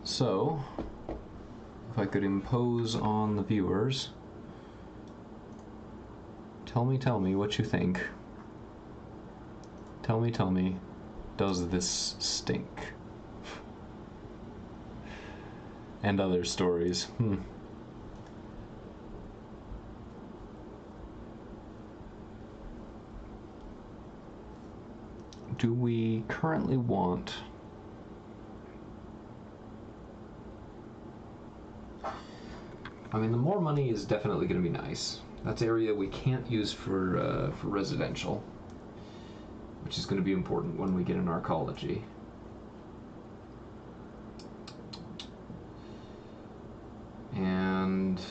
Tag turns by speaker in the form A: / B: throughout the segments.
A: So, if I could impose on the viewers, tell me what you think. Tell me, does this stink? And other stories. Do we currently want... I mean, the more money is definitely going to be nice. That's area we can't use for residential, which is going to be important when we get an arcology. And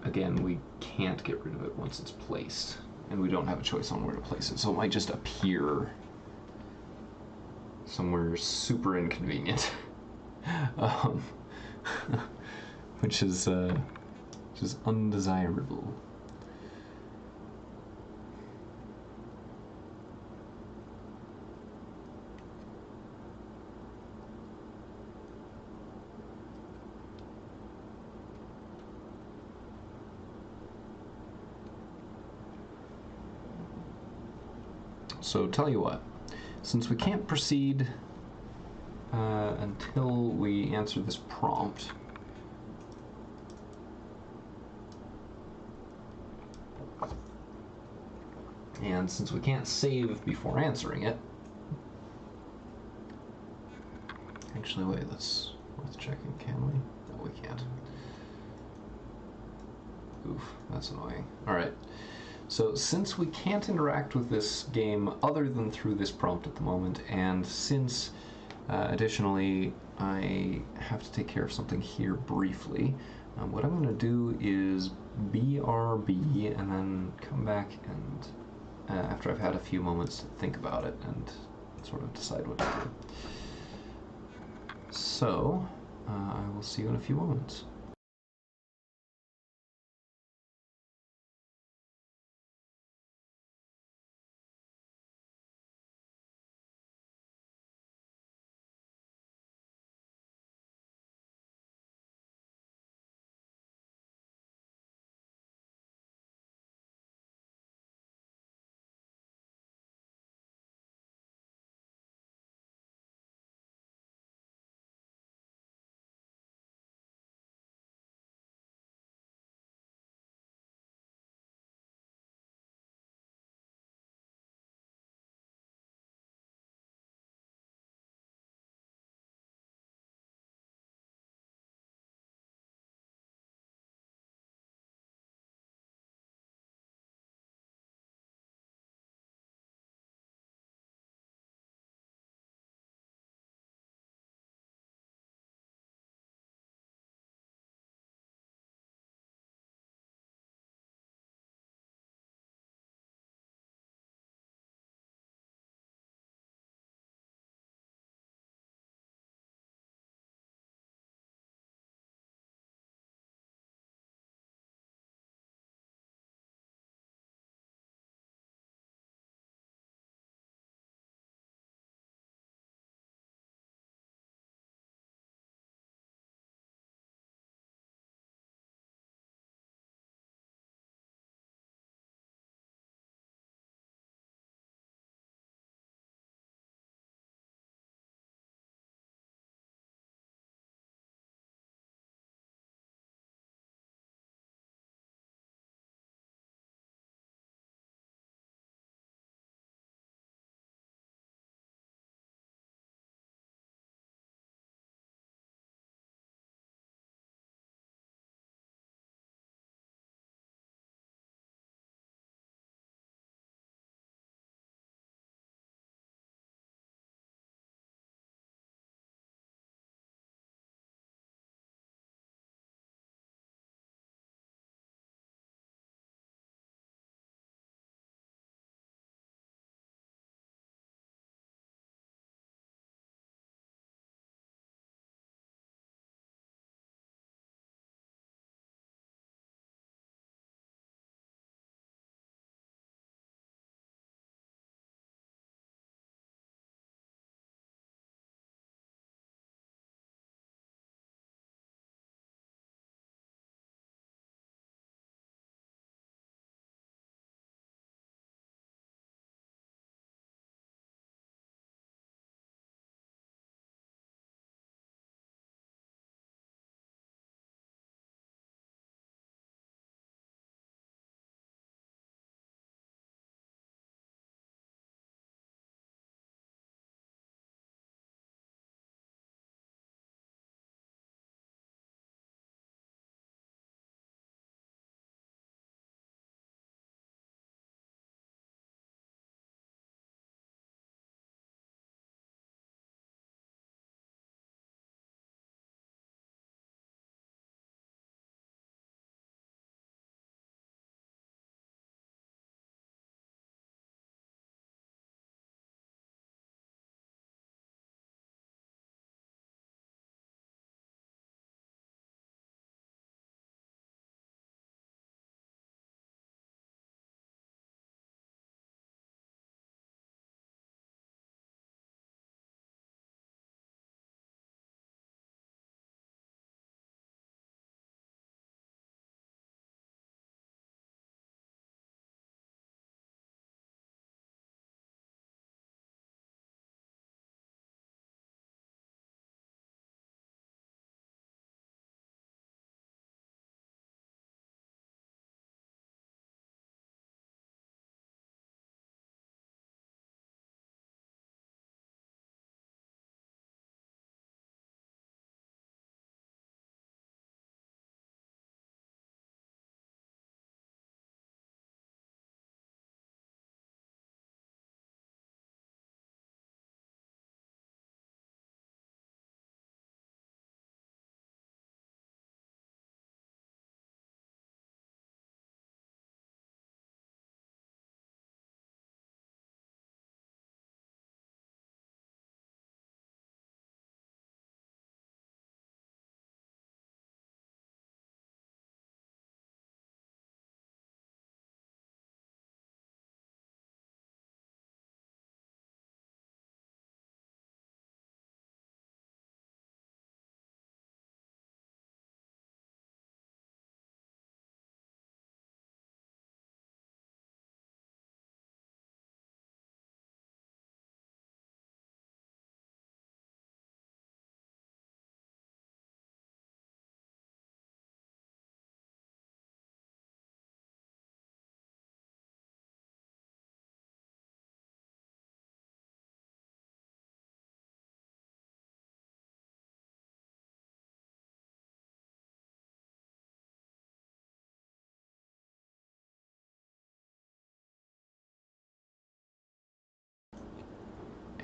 A: again, we can't get rid of it once it's placed, and we don't have a choice on where to place it, so it might just appear somewhere super inconvenient. Which is undesirable. So tell you what, since we can't proceed until we answer this prompt, and since we can't save before answering it, actually wait, that's worth checking, can we? No, we can't. Oof, that's annoying. Alright, so since we can't interact with this game other than through this prompt at the moment, and since additionally I have to take care of something here briefly, what I'm going to do is BRB and then come back and after I've had a few moments to think about it and sort of decide what to do. So, I will see you in a few moments.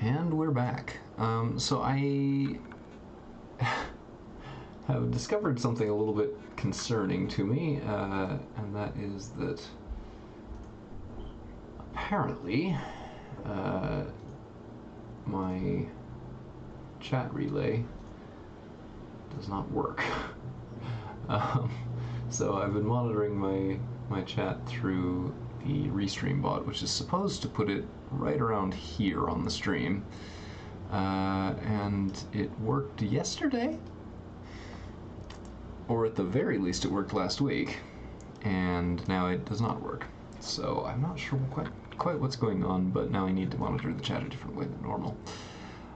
A: And we're back. So I have discovered something a little bit concerning to me, and that is that apparently my chat relay does not work. So I've been monitoring my chat through the Restream bot, which is supposed to put it right around here on the stream. And it worked yesterday, or at the very least it worked last week, and now it does not work. So I'm not sure quite what's going on, but now I need to monitor the chat a different way than normal.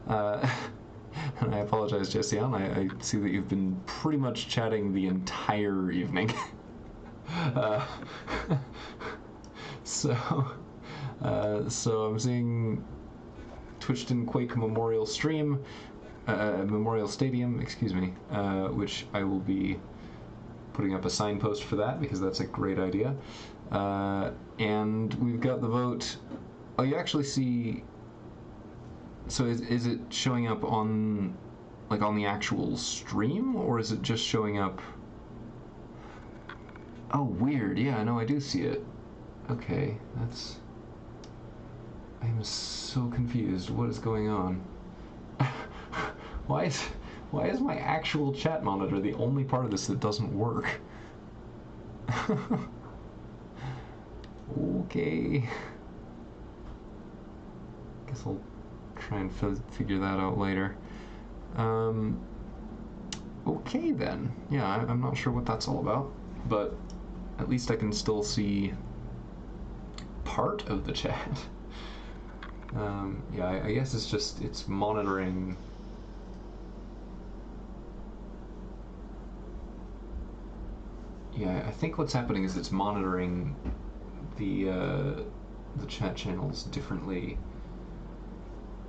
A: And I apologize, Jessian. I see that you've been pretty much chatting the entire evening. So I'm seeing Twitch didn't Quake Memorial Stream, Memorial Stadium, excuse me, which I will be putting up a signpost for that because that's a great idea. And we've got the vote. Oh, you actually see. So is it showing up on, like, on the actual stream, or is it just showing up? Oh, weird. Yeah, no, I do see it. Okay, that's... I'm so confused. What is going on? Why is my actual chat monitor the only part of this that doesn't work? Okay. Guess I'll try and figure that out later. Okay then. Yeah, I'm not sure what that's all about, but at least I can still see part of the chat. Yeah, I guess it's monitoring. Yeah, I think what's happening is it's monitoring the chat channels differently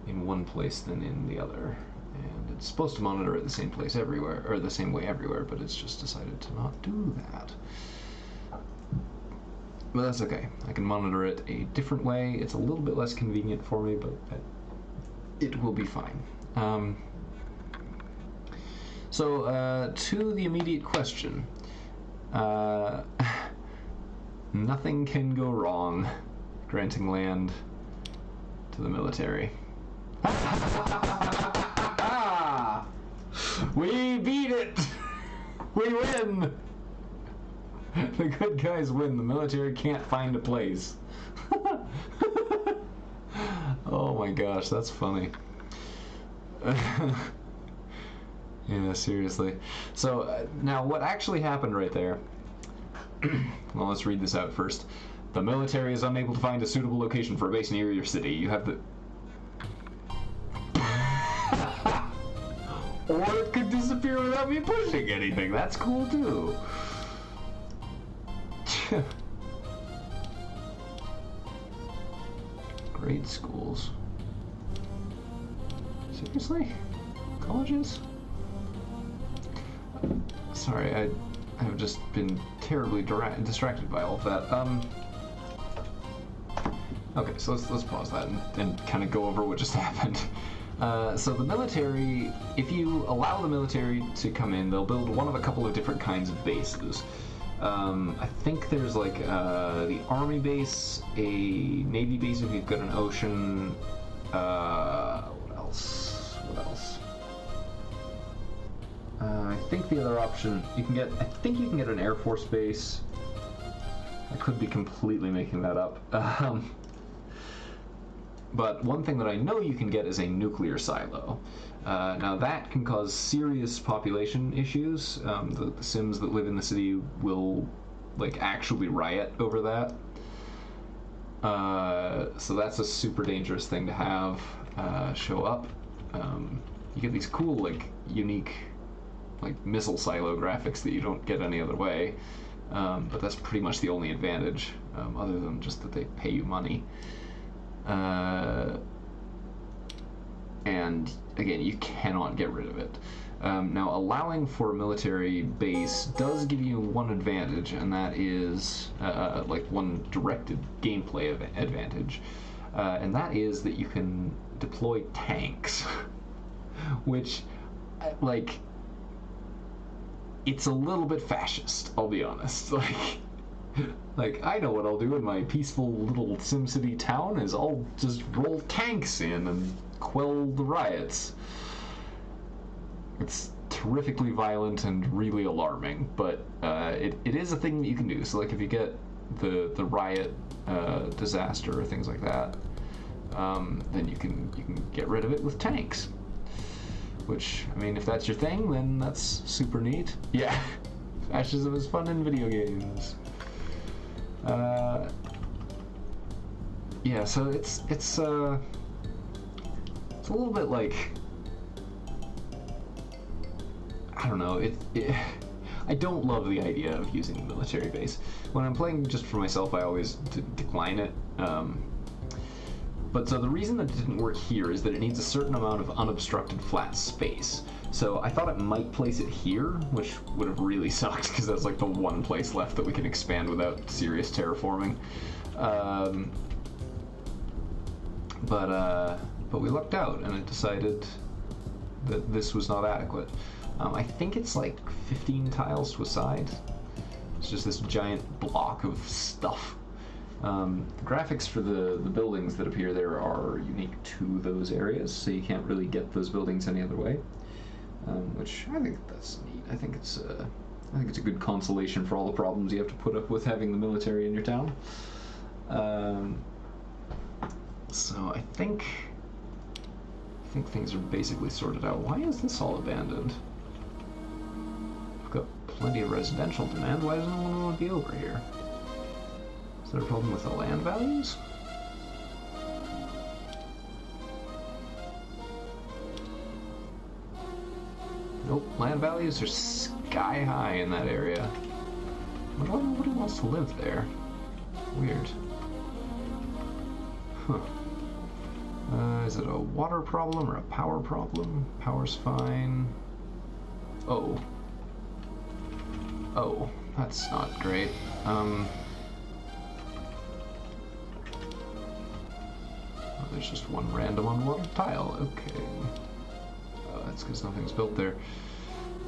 A: in one place than in the other, and it's supposed to monitor it the same place everywhere, or the same way everywhere, but it's just decided to not do that. But that's okay. I can monitor it a different way. It's a little bit less convenient for me, but it will be fine. So to the immediate question, nothing can go wrong granting land to the military. We beat it! We win! The good guys win. The military can't find a place. Oh my gosh, that's funny. Yeah, seriously. So, now what actually happened right there... Well, let's read this out first. The military is unable to find a suitable location for a base near your city. You have the... Or it could disappear without me pushing anything. That's cool, too. Grade schools. Seriously? Colleges? Sorry, I have just been terribly distracted by all of that. Okay, so let's pause that and kind of go over what just happened. So the military, if you allow the military to come in, they'll build one of a couple of different kinds of bases. I think there's like the army base, a navy base if you've got an ocean. What else? I think the other option you can get. I think you can get an air force base. I could be completely making that up. But one thing that I know you can get is a nuclear silo. Now that can cause serious population issues. The Sims that live in the city will like actually riot over that. So that's a super dangerous thing to have show up. You get these cool like unique like missile silo graphics that you don't get any other way. But that's pretty much the only advantage, other than just that they pay you money. And again, you cannot get rid of it. Now, allowing for a military base does give you one advantage, and that is like one directed gameplay advantage. and that is that you can deploy tanks, which, like, it's a little bit fascist, I'll be honest. Like, I know what I'll do in my peaceful little SimCity town is I'll just roll tanks in and quell the riots. It's terrifically violent and really alarming, but it is a thing that you can do. So, like, if you get the riot disaster or things like that, then you can get rid of it with tanks. Which, I mean, if that's your thing, then that's super neat. Yeah, fascism is fun in video games. Yeah, so it's a little bit like, I don't know, I don't love the idea of using a military base. When I'm playing just for myself, I always decline it. But so the reason that it didn't work here is that it needs a certain amount of unobstructed flat space. So I thought it might place it here, which would have really sucked because that's like the one place left that we can expand without serious terraforming. But we lucked out and it decided that this was not adequate. I think it's like 15 tiles to a side. It's just this giant block of stuff. The graphics for the buildings that appear there are unique to those areas, so you can't really get those buildings any other way. Which I think that's neat. I think it's a good consolation for all the problems you have to put up with having the military in your town. So I think things are basically sorted out. Why is this all abandoned? I've got plenty of residential demand. Why doesn't no one want to be over here? Is there a problem with the land values? Nope, land values are sky high in that area. Why nobody wants to live there? Weird. Huh. Is it a water problem or a power problem? Power's fine. Oh. Oh, that's not great. Oh, there's just one random unwatered tile. Okay. That's because nothing's built there.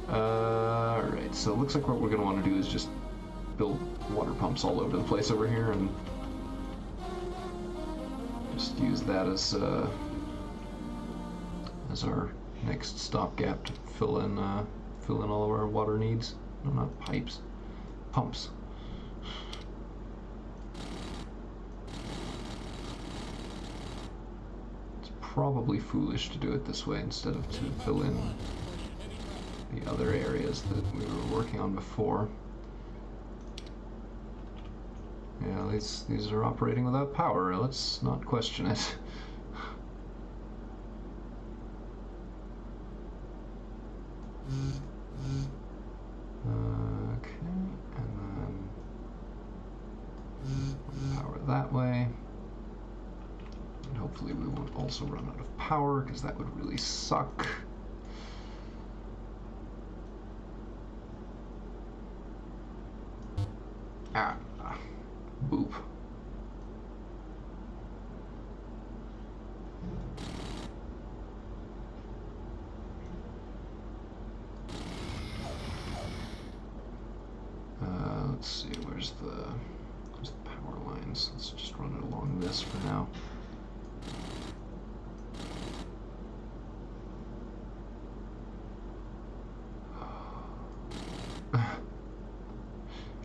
A: Alright, so it looks like what we're going to want to do is just build water pumps all over the place over here and just use that as our next stopgap to fill in all of our water needs. No, not pipes. Pumps. It's probably foolish to do it this way instead of to fill in the other areas that we were working on before. Yeah, these are operating without power. Let's not question it. Okay, and then power that way. And hopefully we won't also run out of power, because that would really suck. Ah, boop. Let's see, where's the power lines? Let's just run it along this for now.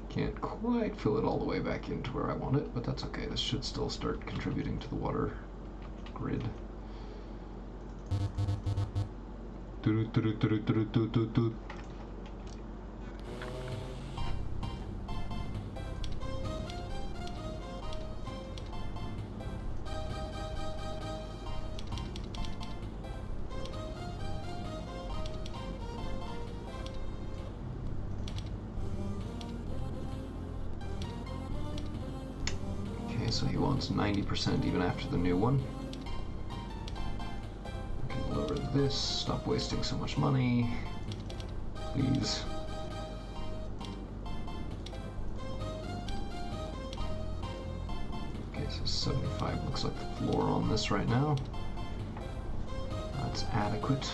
A: Can't quite fill it all the way back into where I want it, but that's okay. This should still start contributing to the water grid. So he wants 90% even after the new one. I can lower this, stop wasting so much money, please. Okay, so 75 looks looks like the floor on this right now. That's adequate.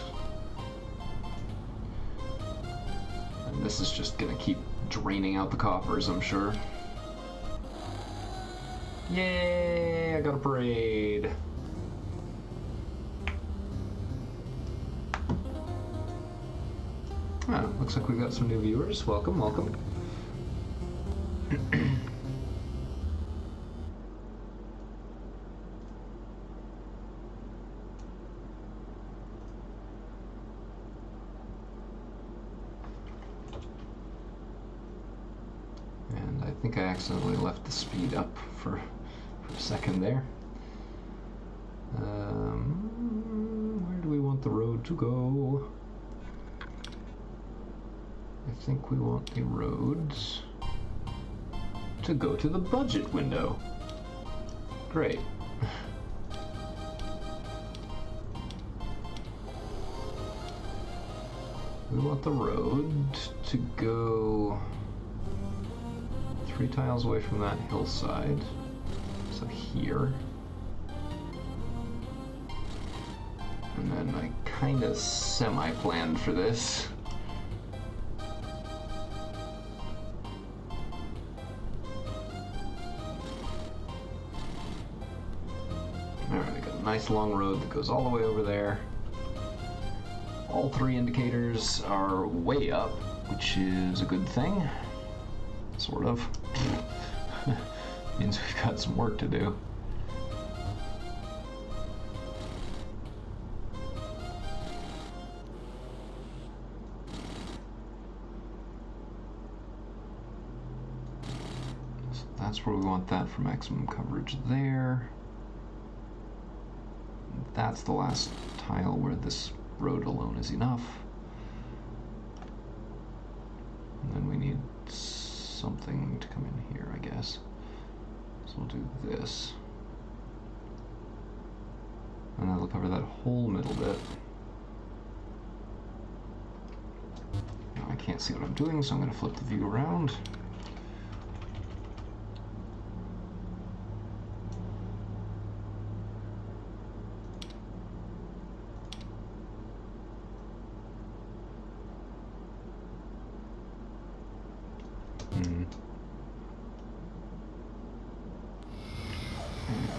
A: And this is just gonna keep draining out the coffers, I'm sure. Yay! I got a parade! Ah, looks like we've got some new viewers. Welcome, welcome. And I think I accidentally left the speed up for a second there. Where do we want the road to go? I think we want the roads to go to the budget window. Great. We want the road to go 3 tiles away from that hillside. So here. And then I kind of semi-planned for this. Alright, we got a nice long road that goes all the way over there. All 3 indicators are way up, which is a good thing. Sort of. Means we've got some work to do. So that's where we want that for maximum coverage there. That's the last tile where this road alone is enough. And then we need something to come in here, I guess. So we'll do this. And that'll cover that whole middle bit. Now I can't see what I'm doing, so I'm going to flip the view around.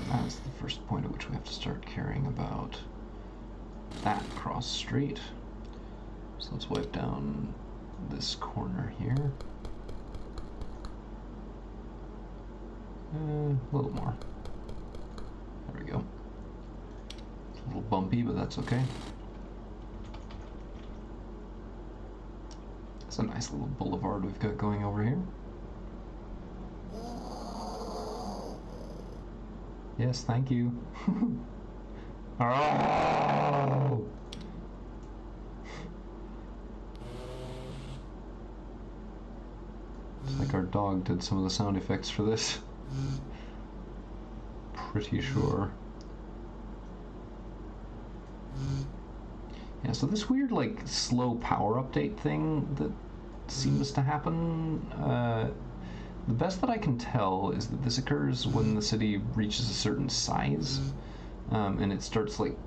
A: That's the first point at which we have to start caring about that cross street. So let's wipe down this corner here. A little more. There we go. It's a little bumpy, but that's okay. It's a nice little boulevard we've got going over here. Yes, thank you. Oh! It's like our dog did some of the sound effects for this. Pretty sure. Yeah, so this weird, like, slow power update thing that seems to happen, the best that I can tell is that this occurs when the city reaches a certain size, and it starts like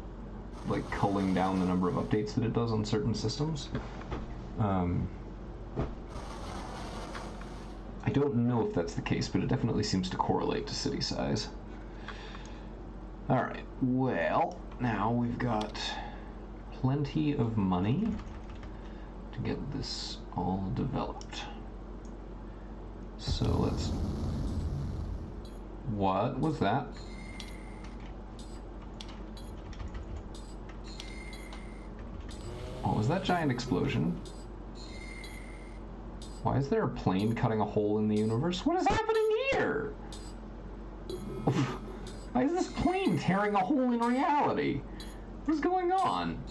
A: culling down the number of updates that it does on certain systems. I don't know if that's the case, but it definitely seems to correlate to city size. Alright, well, now we've got plenty of money to get this all developed. So let's... What was that? What was that giant explosion? Why is there a plane cutting a hole in the universe? What is happening here? Why is this plane tearing a hole in reality? What is going on?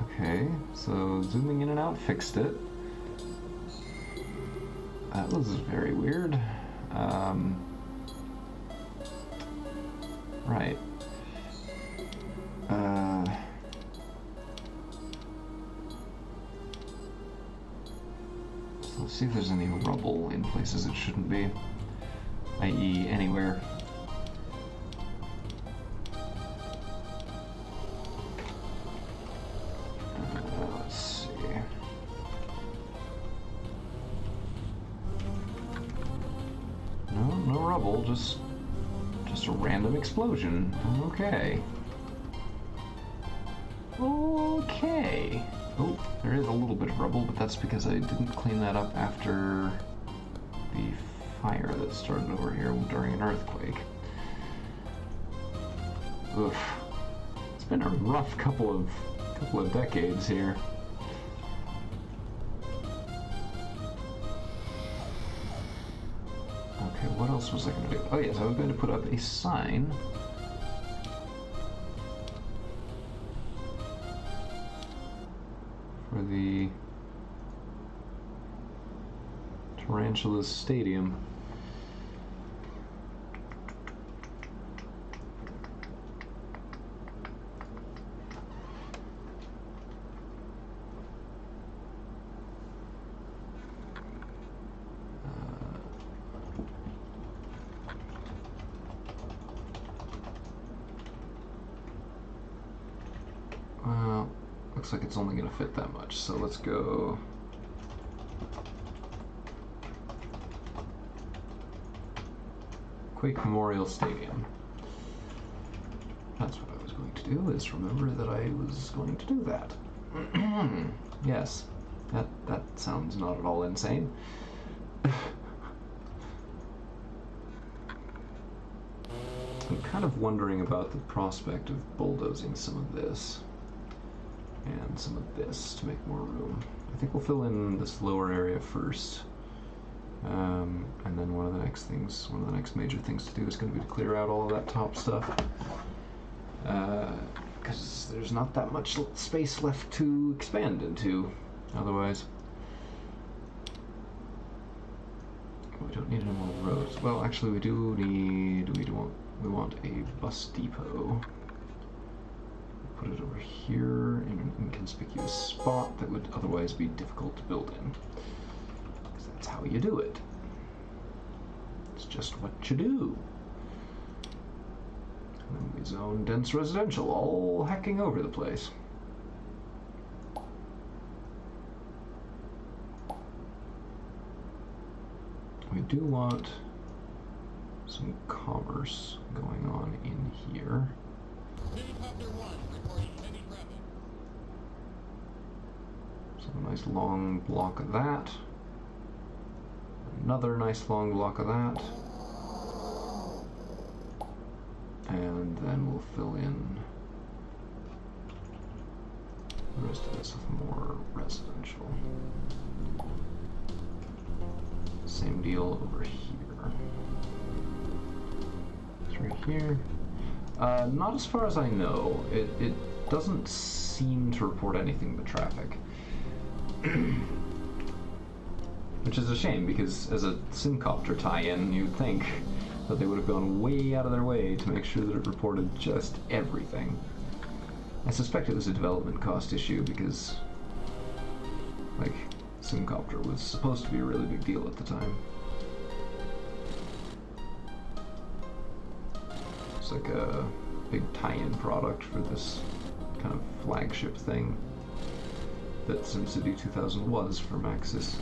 A: Okay, so zooming in and out fixed it. That was very weird. Right. So See if there's any rubble in places it shouldn't be, i.e. anywhere. Let's see. No rubble, just a random explosion. Okay. Okay. Oh, there is a little bit of rubble, but that's because I didn't clean that up after the fire that started over here during an earthquake. Oof. It's been a rough couple of decades here. Okay, what else was I going to do? Oh yes, I was going to put up a sign for the Tarantula's Stadium. Well, looks like it's only going to fit that much, so let's go Quake Memorial Stadium. That's what I was going to do, is remember that I was going to do that. Yes, that sounds not at all insane. I'm kind of wondering about the prospect of bulldozing some of this and some of this to make more room. I think we'll fill in this lower area first. And then one of the next major things to do is going to be to clear out all of that top stuff. Because there's not that much space left to expand into, otherwise. We don't need any more roads. Well, actually we do need, we want a bus depot. Put it over here in an inconspicuous spot that would otherwise be difficult to build in. Because that's how you do it. It's just what you do. And then we zone dense residential all hacking over the place. We do want some commerce going on in here. So a nice long block of that. Another nice long block of that. And then we'll fill in the rest of this with more residential. Same deal over here. Through here. Not as far as I know. It doesn't seem to report anything but traffic. Which is a shame, because as a SimCopter tie-in, you'd think that they would have gone way out of their way to make sure that it reported just everything. I suspect it was a development cost issue, because, like, SimCopter was supposed to be a really big deal at the time. It's like a big tie-in product for this kind of flagship thing that SimCity 2000 was for Maxis.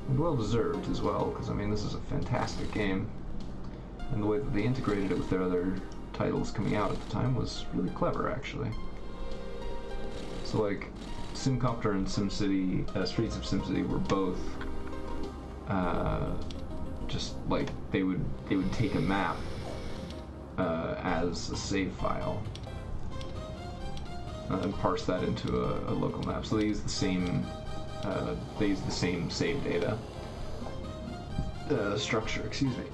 A: And well deserved as well, because I mean this is a fantastic game, and the way that they integrated it with their other titles coming out at the time was really clever, actually. So like, SimCopter and SimCity, Streets of SimCity were both just like they would take a map as a save file and parse that into a local map. So they use the same save data structure. Excuse me.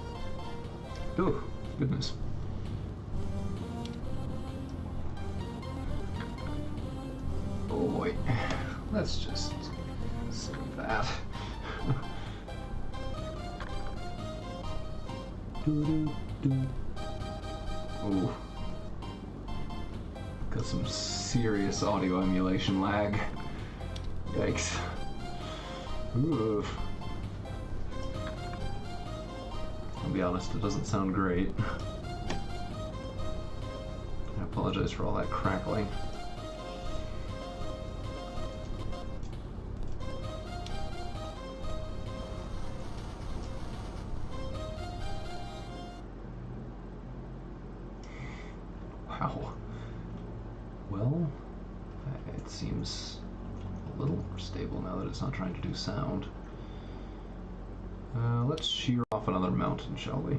A: Oh goodness. Oh boy. Let's just save that. Oh. Got some serious audio emulation lag. Yikes. Ooh. I'll be honest, it doesn't sound great. I apologize for all that crackling. Wow. Well, it seems a little more stable now that it's not trying to do sound. Let's shear off another mountain, shall we?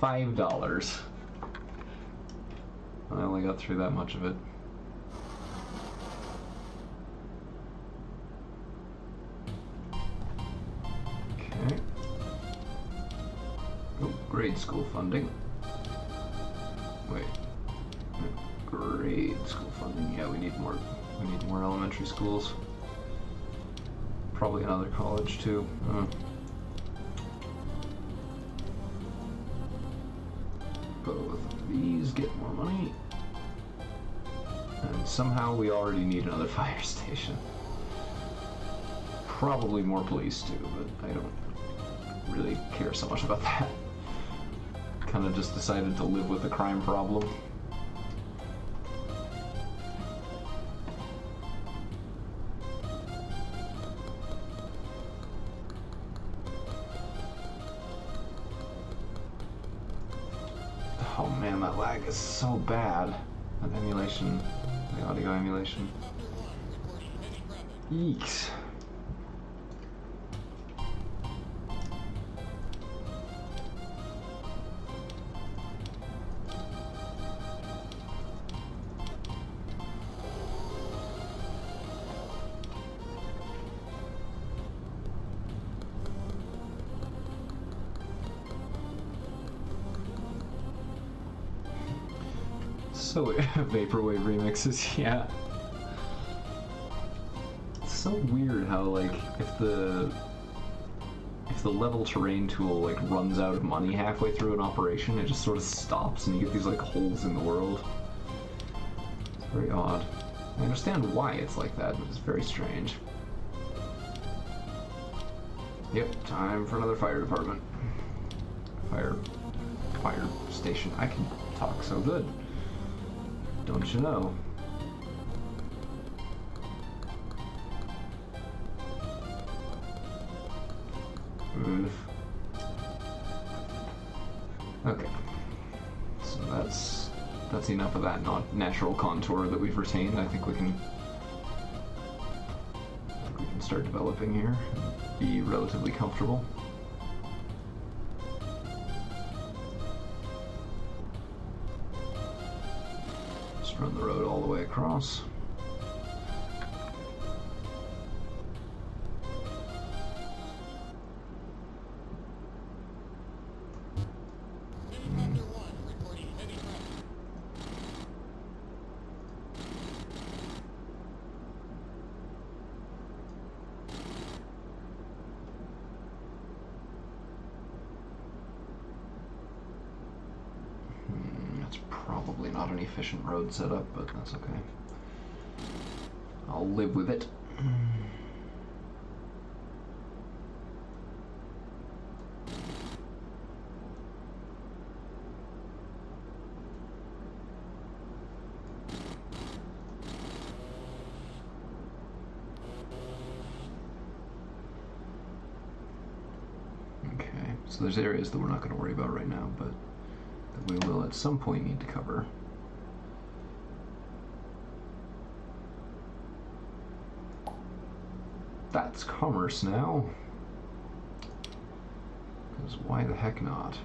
A: $5. I only got through that much of it. Okay. Oh, grade school funding. Wait. Grade school funding. Yeah, we need more. We need more elementary schools. Probably another college too. Both of these get more money. And somehow we already need another fire station. Probably more police too, but I don't really care so much about that. Kind of just decided to live with the crime problem. Oh man, that lag is so bad. That emulation, the audio emulation. Eeks. So vaporwave remixes, yeah. It's so weird how like if the level terrain tool like runs out of money halfway through an operation, it just sort of stops and you get these like holes in the world. It's very odd. I understand why it's like that, but it's very strange. Yep, time for another fire department. Fire station. I can talk so good. Don't you know? Oof. Okay. So that's enough of that natural contour that we've retained. I think we can start developing here and be relatively comfortable. Run the road all the way across. Probably not an efficient road setup, but that's okay. I'll live with it. Okay, so there's areas that we're not going to worry about right now, but that we will at some point need to cover. That's commerce now. Because why the heck not?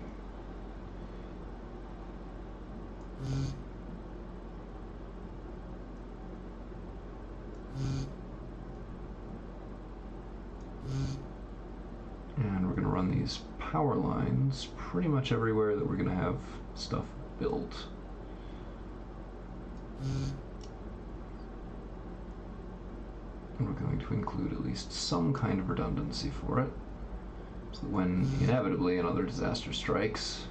A: And we're going to run these power lines pretty much everywhere that we're going to have stuff built. And we're going to include at least some kind of redundancy for it, so that when inevitably another disaster strikes,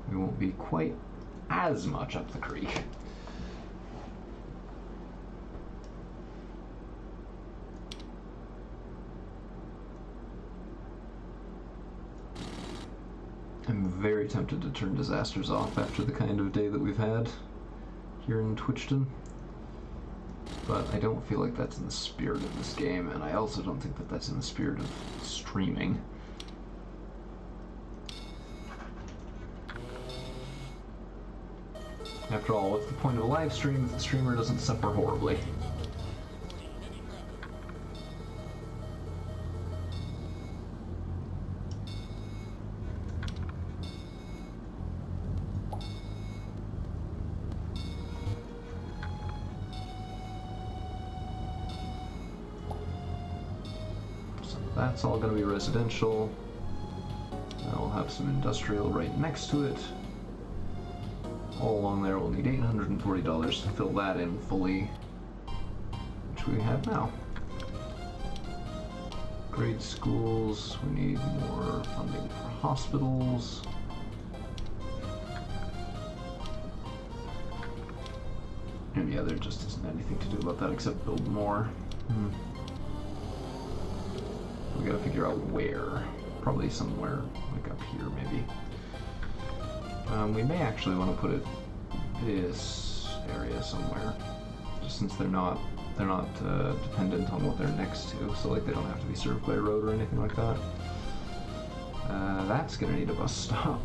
A: we won't be quite as much up the creek. I'm very tempted to turn disasters off after the kind of day that we've had here in Twitchton. But I don't feel like that's in the spirit of this game, and I also don't think that that's in the spirit of streaming. After all, what's the point of a live stream if the streamer doesn't suffer horribly? So that's all going to be residential. I'll have some industrial right next to it. All along there, we'll need $840 to fill that in fully, which we have now. Grade schools, we need more funding for hospitals. And yeah, there just isn't anything to do about that except build more. We gotta figure out where. Probably somewhere, like up here maybe. We may actually want to put it this area somewhere, just since they're not dependent on what they're next to, so like they don't have to be served by road or anything like that. That's gonna need a bus stop.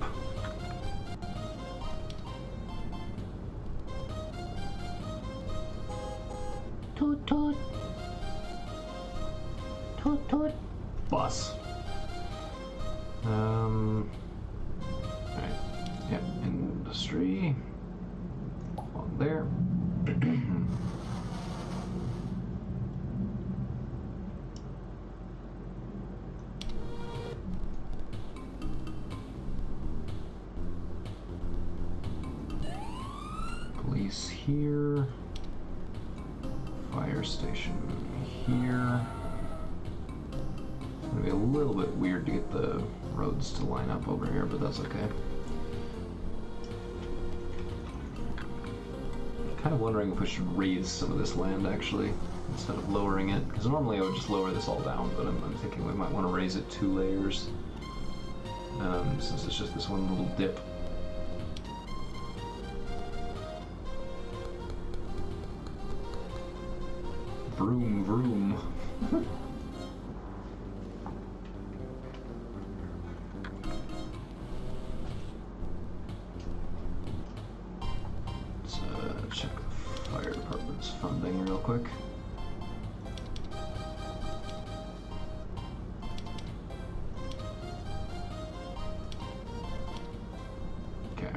A: Toot toot. Toot toot. Bus. Alright. Yep, industry. On there. Police here. Fire station here. It's gonna be a little bit weird to get the roads to line up over here, but that's okay. Kind of wondering if we should raise some of this land actually instead of lowering it, because normally I would just lower this all down, but I'm thinking we might want to raise it 2 layers since it's just this one little dip. Vroom vroom. Check the fire department's funding real quick. Okay.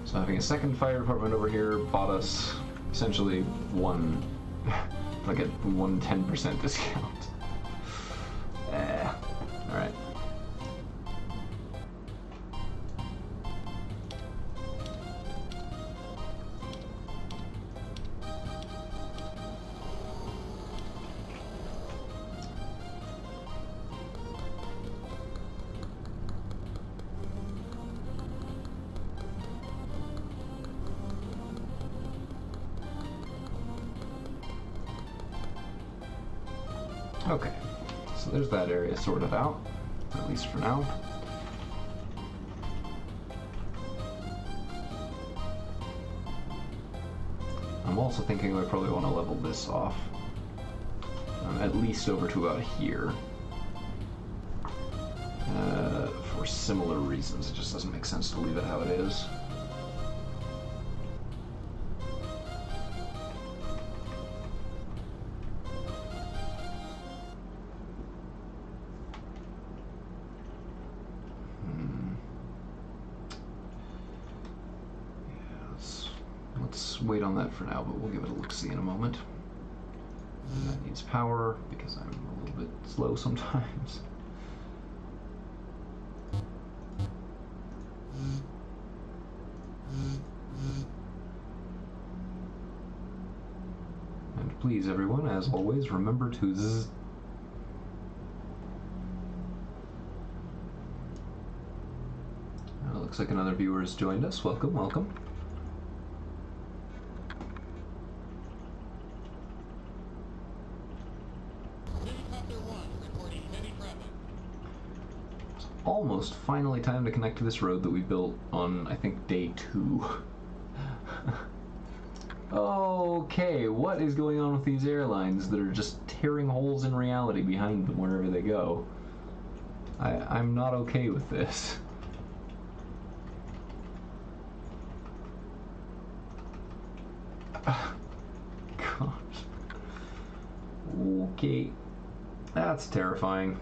A: So having a second fire department over here bought us essentially one, like a 110% discount. Alright. Okay, so there's that area sorted out, at least for now. I'm also thinking I probably want to level this off, at least over to about here, for similar reasons. It just doesn't make sense to leave it how it is. Wait on that for now, but we'll give it a look-see in a moment. And that needs power, because I'm a little bit slow sometimes. And please, everyone, as always, remember to zzz. Looks like another viewer has joined us. Welcome, welcome. almost finally time to connect to this road that we built on, I think, day 2. Okay, what is going on with these airlines that are just tearing holes in reality behind them wherever they go? I'm not okay with this. Gosh. Okay. That's terrifying.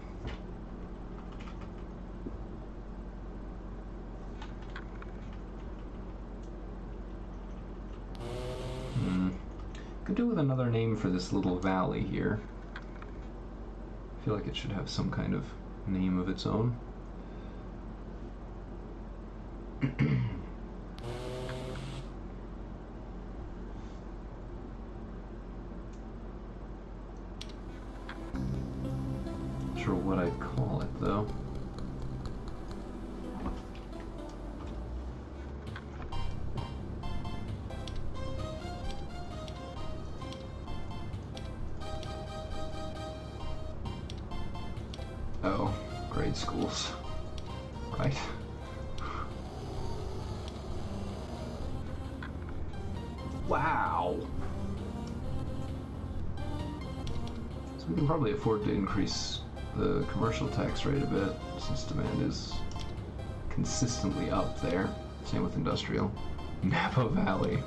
A: Could do with another name for this little valley here. I feel like it should have some kind of name of its own. Not sure what I'd call it though. Oh, grade schools. Right. Wow! So we can probably afford to increase the commercial tax rate a bit, since demand is consistently up there. Same with industrial. Napa Valley.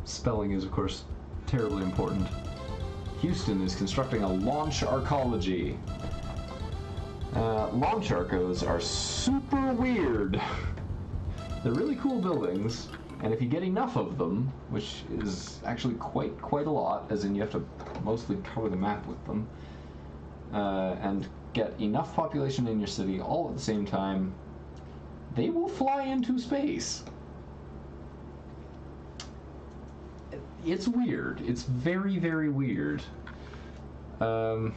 A: Spelling is, of course, terribly important. Houston is constructing a launch arcology. Launch arcos are super weird. They're really cool buildings, and if you get enough of them, which is actually quite a lot, as in you have to mostly cover the map with them, and get enough population in your city all at the same time, they will fly into space. It's weird. It's very, very weird. And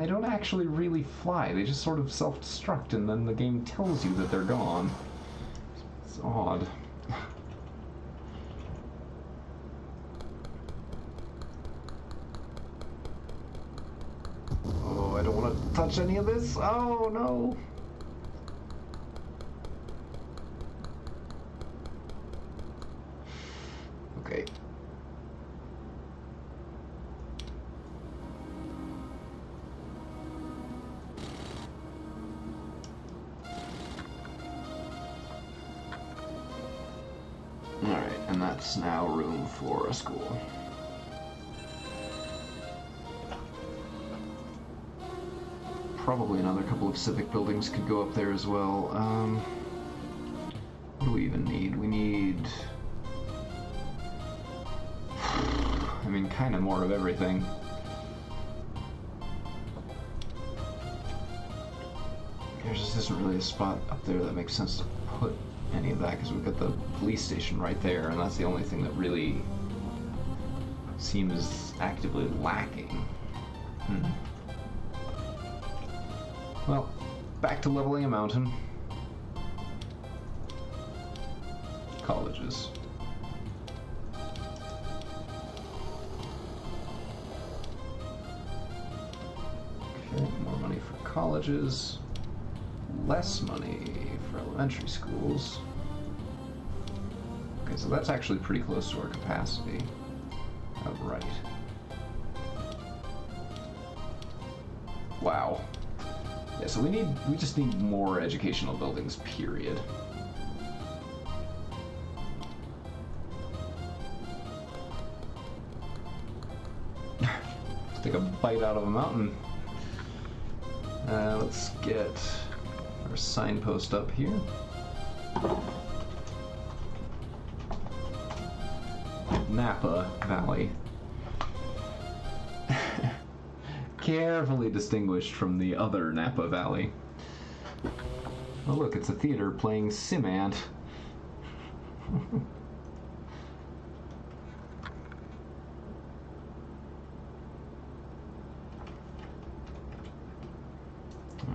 A: they don't actually really fly. They just sort of self-destruct, and then the game tells you that they're gone. It's odd. Oh, I don't want to touch any of this. Oh, no. Okay. Alright, and that's now room for a school. Probably another couple of civic buildings could go up there as well. What do we even need? We need... I mean, kind of more of everything. There just isn't really a spot up there that makes sense to put any of that, because we've got the police station right there, and that's the only thing that really seems actively lacking. Well, back to leveling a mountain. Colleges. Okay, more money for colleges. Less money for elementary schools. Okay, so that's actually pretty close to our capacity. Right. Wow. Yeah, so we just need more educational buildings, period. Let's take a bite out of a mountain. Let's get our signpost up here. Napa Valley. Carefully distinguished from the other Napa Valley. Oh look, it's a theater playing SimCity.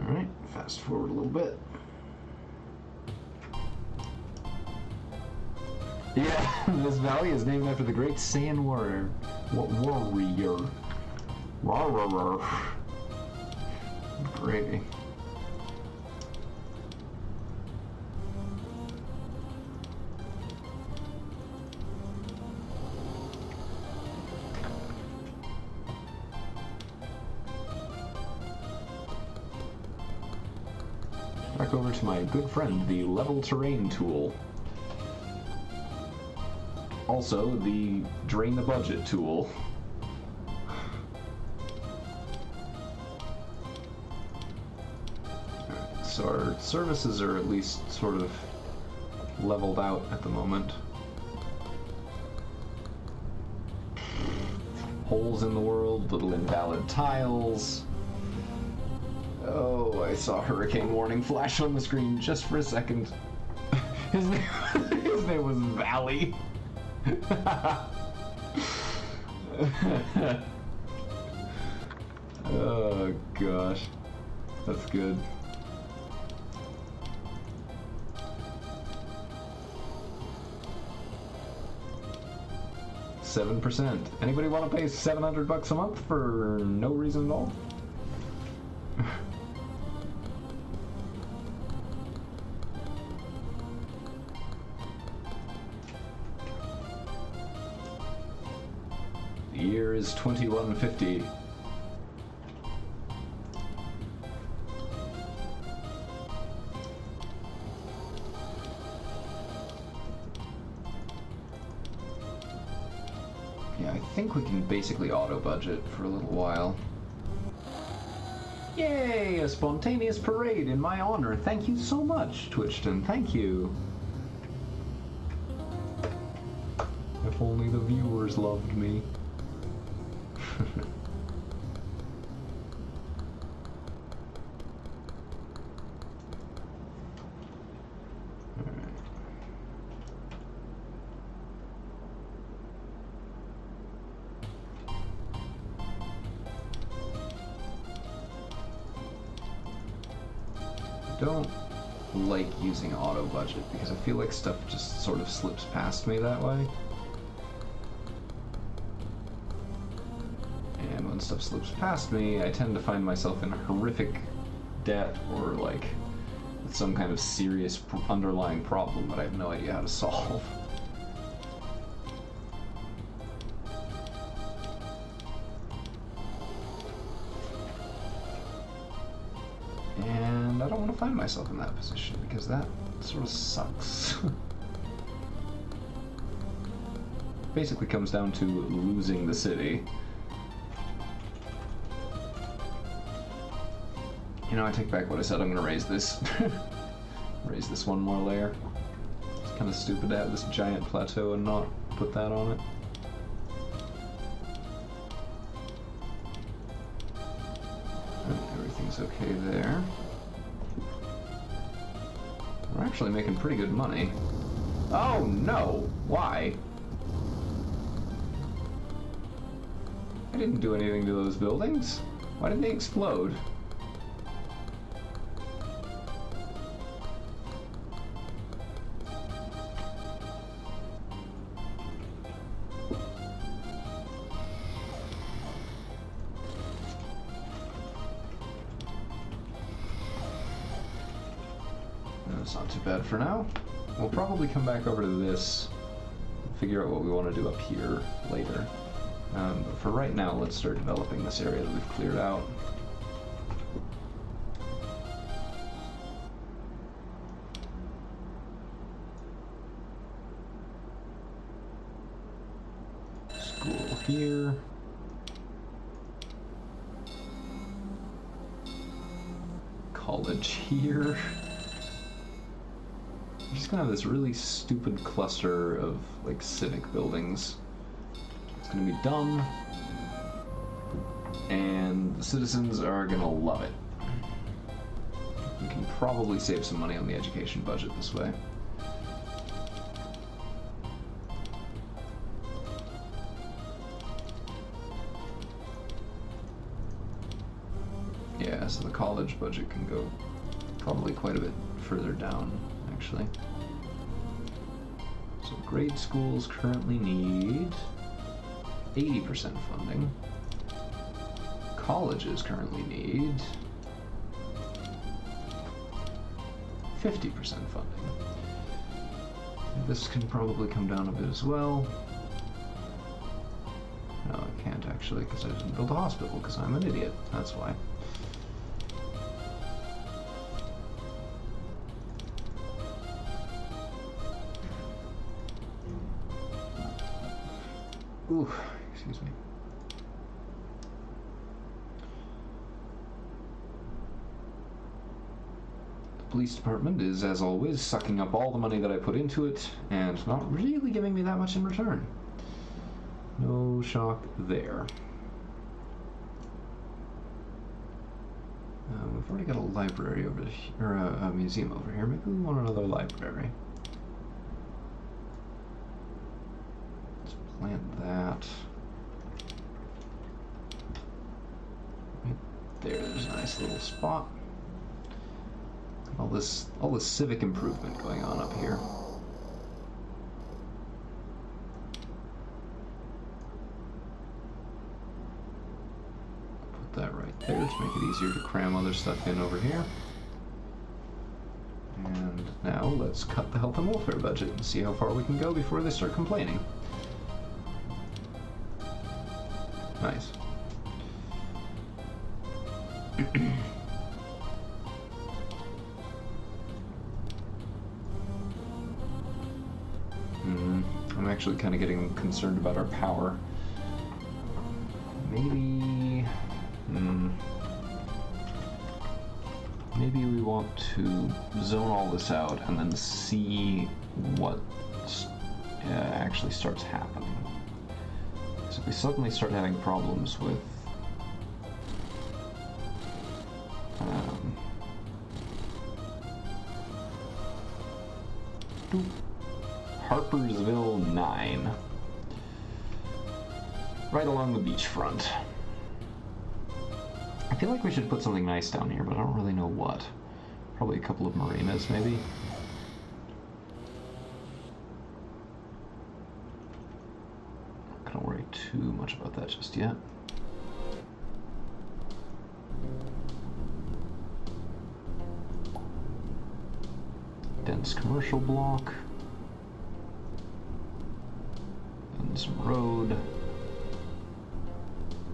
A: Alright, fast forward a little bit. Yeah, this valley is named after the great Saiyan warrior. Alrighty. Back over to my good friend, the level terrain tool. Also, the drain the budget tool. Alright, so our services are at least sort of leveled out at the moment. Holes in the world, little invalid tiles. Oh, I saw hurricane warning flash on the screen just for a second. His name was Valley. Oh gosh, that's good. $7%. Anybody want to pay $700 a month for no reason at all? The year is 2150. Yeah, I think we can basically auto-budget for a little while. Yay! A spontaneous parade in my honor. Thank you so much, Twitchton. Thank you. If only the viewers loved me. I don't like using auto budget because I feel like stuff just sort of slips past me that way. And when stuff slips past me, I tend to find myself in a horrific debt or like with some kind of serious underlying problem that I have no idea how to solve. And I don't want to find myself in that position because that sort of sucks. Basically comes down to losing the city. You know, I take back what I said. I'm gonna raise this. Raise this one more layer. It's kind of stupid to have this giant plateau and not put that on it. Everything's okay there. We're actually making pretty good money. Oh no! Why? I didn't do anything to those buildings. Why did they explode? That's not too bad for now. We'll probably come back over to this, figure out what we want to do up here later. But for right now, let's start developing this area that we've cleared out. School here. College here. I'm just gonna have this really stupid cluster of like civic buildings. It's gonna be dumb, and the citizens are gonna love it. We can probably save some money on the education budget this way. Yeah, so the college budget can go probably quite a bit further down, actually. So grade schools currently need 80% funding. Colleges currently need 50% funding. This can probably come down a bit as well. No, I can't actually, because I didn't build a hospital, because I'm an idiot. That's why. Ooh, excuse me. The police department is, as always, sucking up all the money that I put into it, and not really giving me that much in return. No shock there. We've already got a library over here, or a museum over here. Maybe we want another library. Let's plant that. Right there's a nice little spot. All this civic improvement going on up here. That right there to make it easier to cram other stuff in over here. And now let's cut the health and welfare budget and see how far we can go before they start complaining. Nice. I'm actually kind of getting concerned about our power. Maybe we want to zone all this out and then see what actually starts happening. So if we suddenly start having problems with Harpersville 9, right along the beachfront. I feel like we should put something nice down here, but I don't really know what. Probably a couple of marinas, maybe. Not gonna worry too much about that just yet. Dense commercial block. And some road.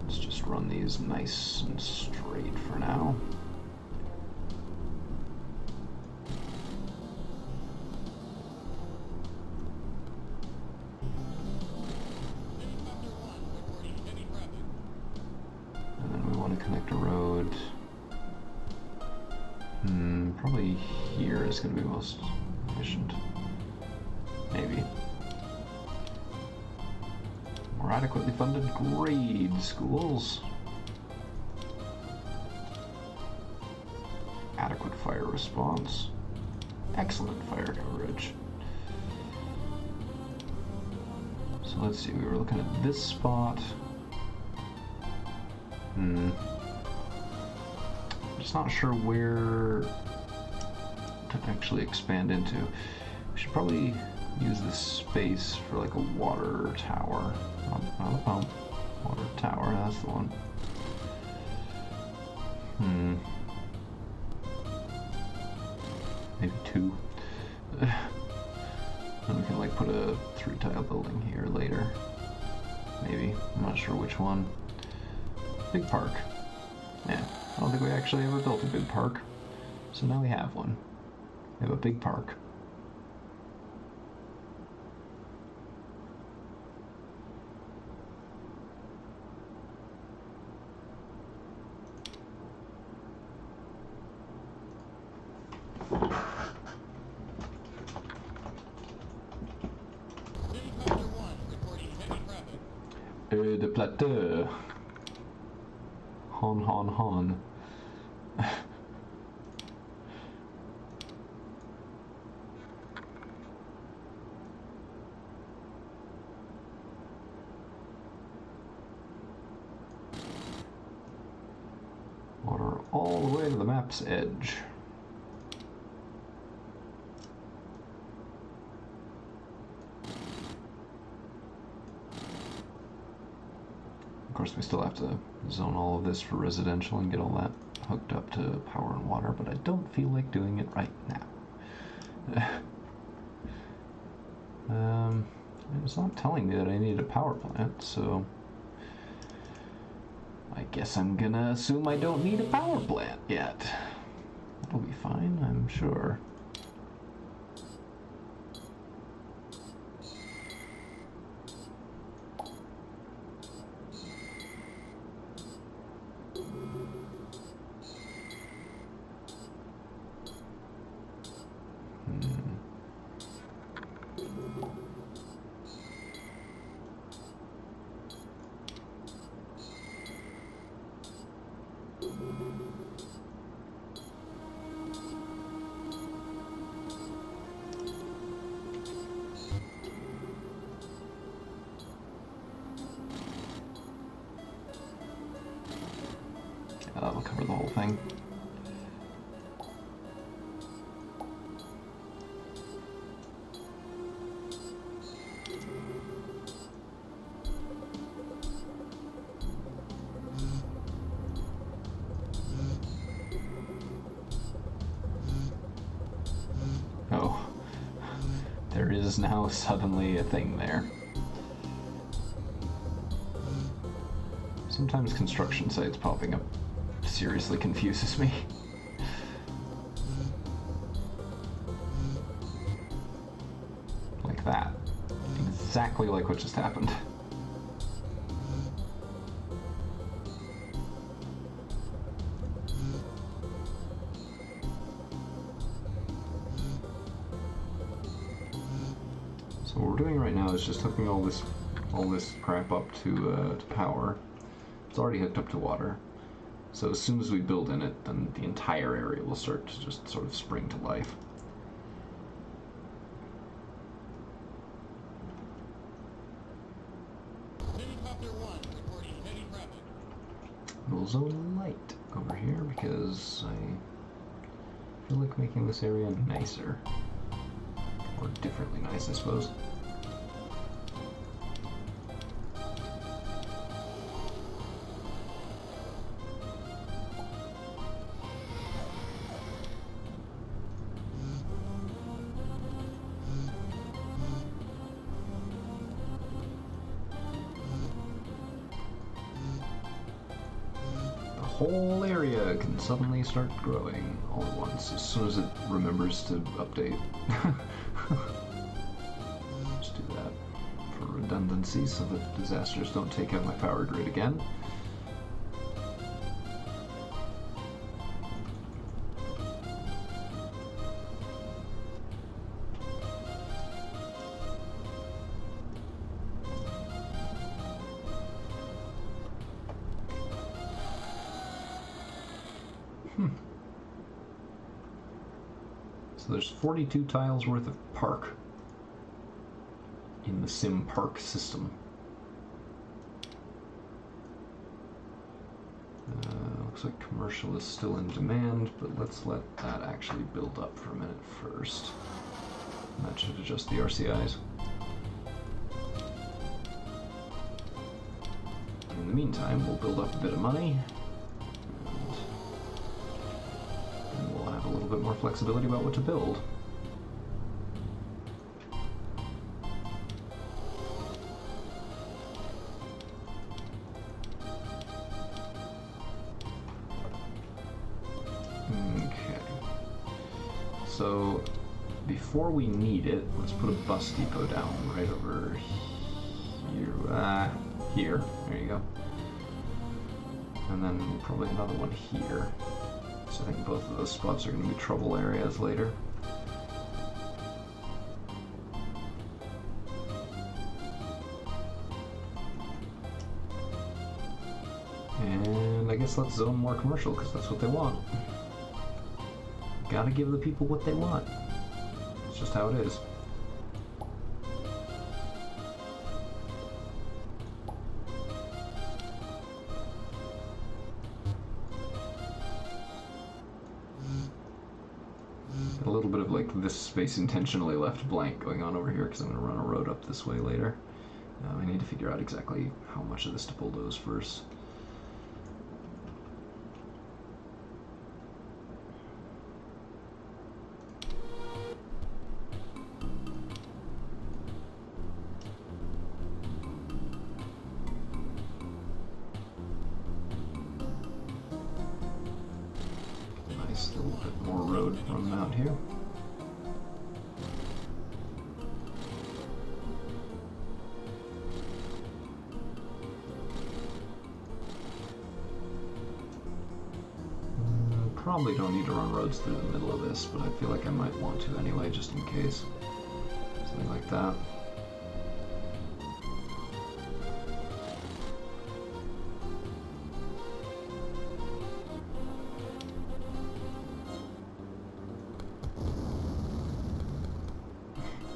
A: Let's just run these nice and straight for now. And then we want to connect a road. Probably here is going to be most efficient. Maybe. More adequately funded grade schools. Adequate fire response. Excellent fire coverage. So let's see, we were looking at this spot. Just not sure where to actually expand into. We should probably use this space for like a water tower. Not a pump. Water tower, that's the one. Maybe two. Then we can like put a 3-tile building here later. Maybe. I'm not sure which one. Big park. Yeah. I don't think we actually ever built a big park. So now we have one. We have a big park. De plateau. Hon, hon, hon. Water all the way to the map's edge. Of course, we still have to zone all of this for residential and get all that hooked up to power and water, but I don't feel like doing it right now. It's not telling me that I need a power plant, so I guess I'm gonna assume I don't need a power plant yet. That'll be fine, I'm sure. That'll cover the whole thing. Oh, there is now suddenly a thing there. Sometimes construction sites popping up seriously confuses me. Like that. Exactly like what just happened. So what we're doing right now is just hooking all this crap up to power. It's already hooked up to water. So as soon as we build in it, then the entire area will start to just sort of spring to life.
B: Helicopter 1 reporting heavy traffic.
A: We'll zone light over here because I feel like making this area nicer. Or differently nice, I suppose. Whole area can suddenly start growing all at once as soon as it remembers to update. Just do that for redundancy so that disasters don't take out my power grid again. So there's 42 tiles worth of park in the Sim Park system. Looks like commercial is still in demand, but let's let that actually build up for a minute first. And that should adjust the RCIs. In the meantime, we'll build up a bit of money. A little bit more flexibility about what to build. Okay. So, before we need it, let's put a bus depot down right over here. Here. There you go. And then probably another one here. So I think both of those spots are going to be trouble areas later. And I guess let's zone more commercial, because that's what they want. Gotta give the people what they want. It's just how it is. A little bit of like this space intentionally left blank going on over here because I'm going to run a road up this way later. I need to figure out exactly how much of this to bulldoze first. running out here. Probably don't need to run roads through the middle of this, but I feel like I might want to anyway, just in case. Something like that.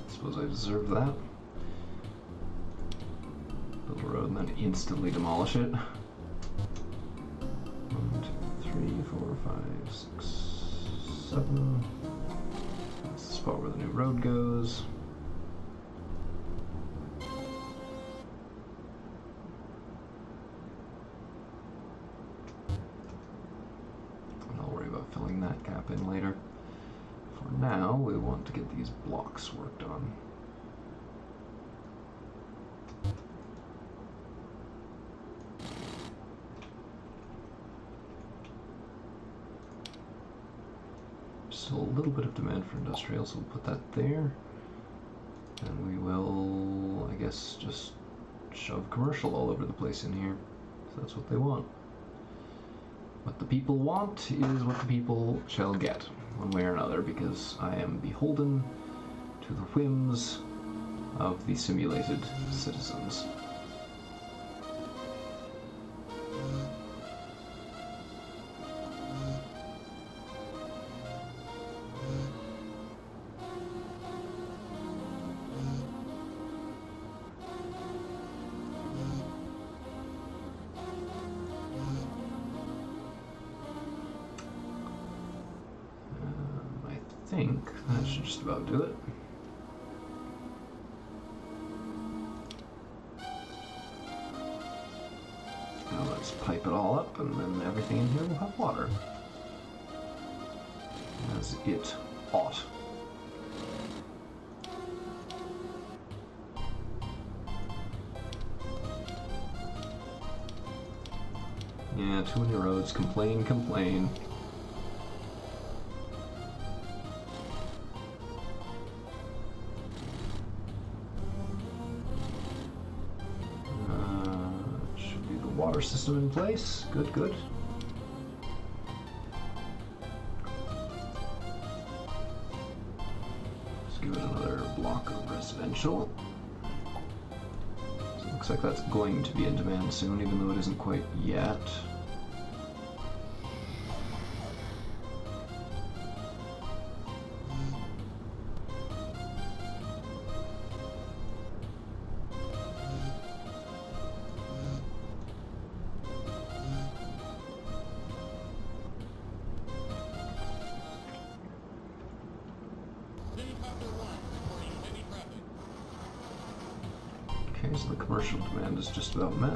A: Suppose I deserve that. Build a road and then instantly demolish it. 1, 2, 3, 4, 5, 6, 7. That's the spot where the new road goes. And I'll worry about filling that gap in later. For now, we want to get these blocks worked on. Still a little bit of demand for industrial, so we'll put that there. And we will, I guess, just shove commercial all over the place in here. So that's what they want. What the people want is what the people shall get, one way or another, because I am beholden to the whims of the simulated citizens. I think that should just about do it. Now let's pipe it all up, and then everything in here will have water. As it ought. Yeah, too many roads. Complain, complain. Water system in place. Good, good. Let's give it another block of residential. So it looks like that's going to be in demand soon, even though it isn't quite yet. Okay, so the commercial demand is just about met.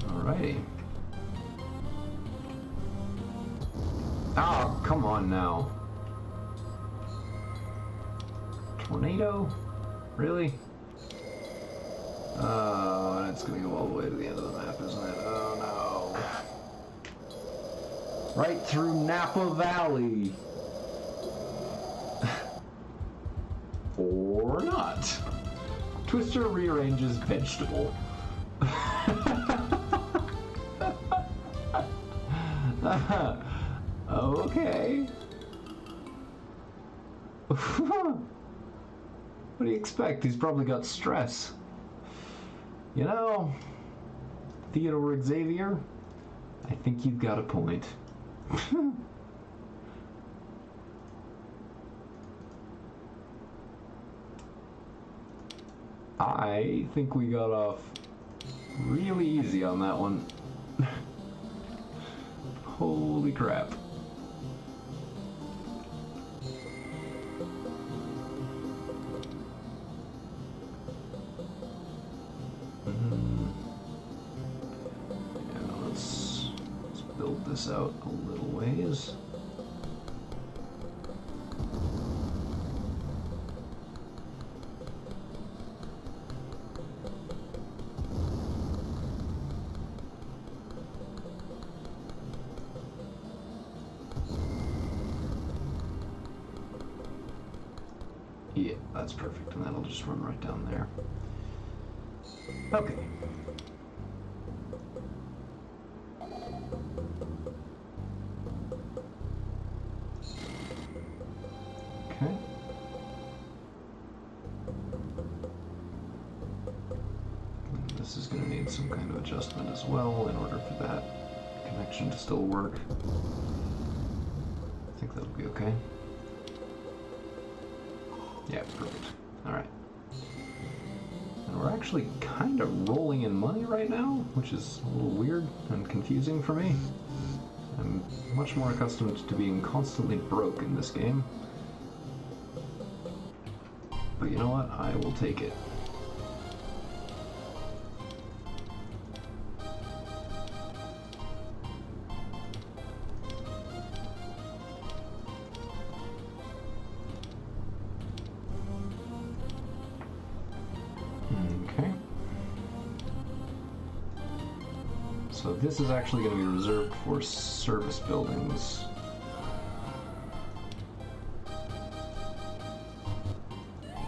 A: Alrighty. Oh, come on now. Tornado? Really? Oh, and it's gonna go all the way to the end of the map, isn't it? Oh no. Right through Napa Valley. Or not. Twister rearranges vegetable. Okay. What do you expect? He's probably got stress. You know, Theodore Xavier, I think you've got a point. I think we got off really easy on that one. Holy crap. Yeah, let's build this out a little ways. Yeah, that's perfect, and that'll just run right down there. Okay. Okay. And this is going to need some kind of adjustment as well in order for that connection to still work. I think that'll be okay. Yeah, perfect. Alright. And we're actually kind of rolling in money right now, which is a little weird and confusing for me. I'm much more accustomed to being constantly broke in this game. But you know what? I will take it. Okay. So this is actually going to be reserved for service buildings.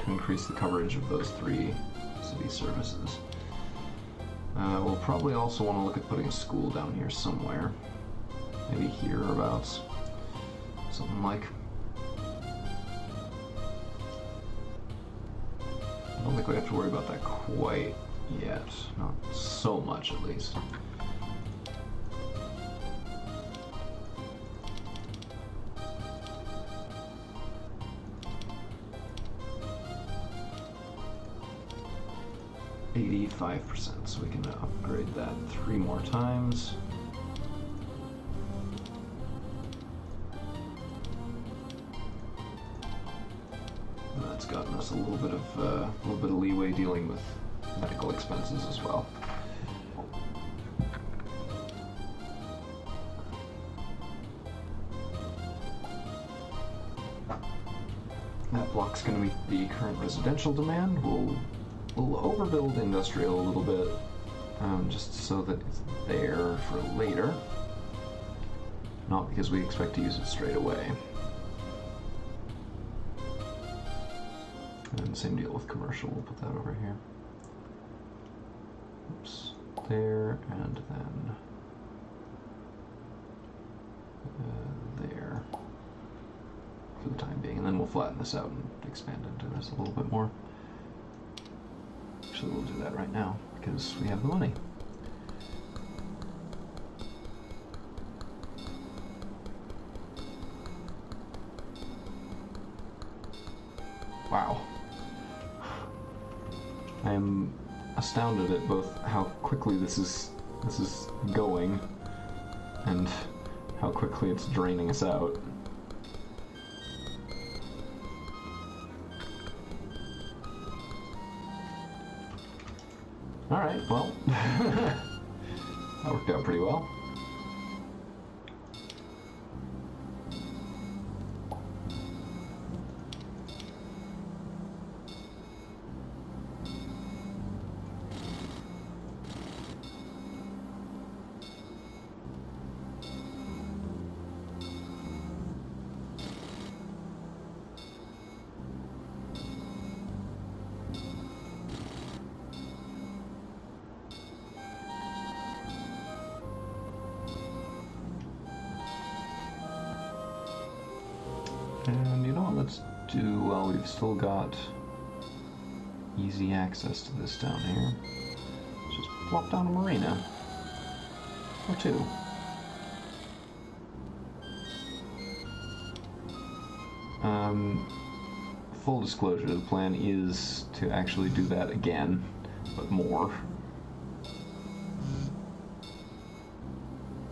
A: To increase the coverage of those 3 city services. We'll probably also want to look at putting a school down here somewhere. Maybe hereabouts. Something like. I don't think we have to worry about that quite yet. Not so much, at least. %, so we can upgrade that 3 more times. And that's gotten us a little bit of leeway dealing with medical expenses as well. That block's going to meet the current residential demand. We'll overbuild industrial a little bit, just so that it's there for later. Not because we expect to use it straight away. And same deal with commercial, we'll put that over here. Oops, there, and then there for the time being. And then we'll flatten this out and expand into this a little bit more. Actually, we'll do that right now, because we have the money. Wow. I am astounded at both how quickly this is going, and how quickly it's draining us out. Alright, well, that worked out pretty well. And you know what, let's do, well, we've still got easy access to this down here. Let's just plop down a marina. Or 2. Full disclosure, the plan is to actually do that again, but more.